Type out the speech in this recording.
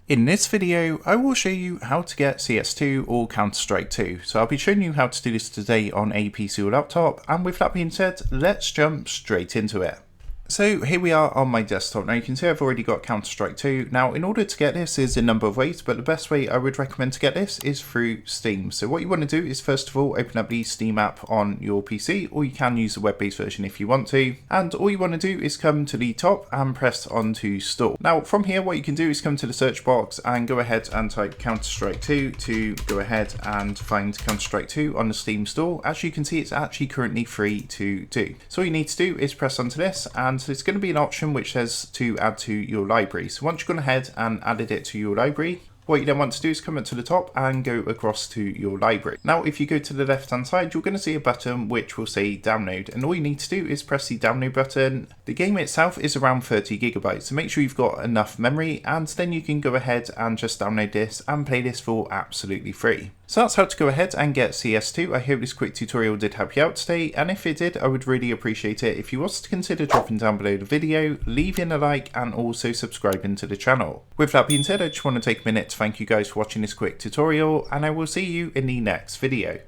In this video, I will show you how to get CS2 or Counter-Strike 2. So I'll be showing you how to do this today on a PC or laptop, and with that being said, let's jump straight into it. So here we are on my desktop. Now you can see I've already got Counter-Strike 2. Now in order to get this is a number of ways, but the best way I would recommend to get this is through Steam. So what you want to do is first of all open up the Steam app on your PC, or you can use the web-based version if you want to. And all you want to do is come to the top and press onto Store. Now from here what you can do is come to the search box and go ahead and type Counter-Strike 2 to go ahead and find Counter-Strike 2 on the Steam store. As you can see, it's actually currently free to do. So all you need to do is press onto this, and there's going to be an option which says to add to your library. So once you've gone ahead and added it to your library, what you then want to do is come up to the top and go across to your library. Now if you go to the left hand side, you're going to see a button which will say download, and all you need to do is press the download button. The game itself is around 30 gigabytes, so make sure you've got enough memory, and then you can go ahead and just download this and play this for absolutely free. So that's how to go ahead and get CS2. I hope this quick tutorial did help you out today, and if it did, I would really appreciate it if you was to consider dropping down below the video, leaving a like, and also subscribing to the channel. With that being said, I just want to take a minute to thank you guys for watching this quick tutorial, and I will see you in the next video.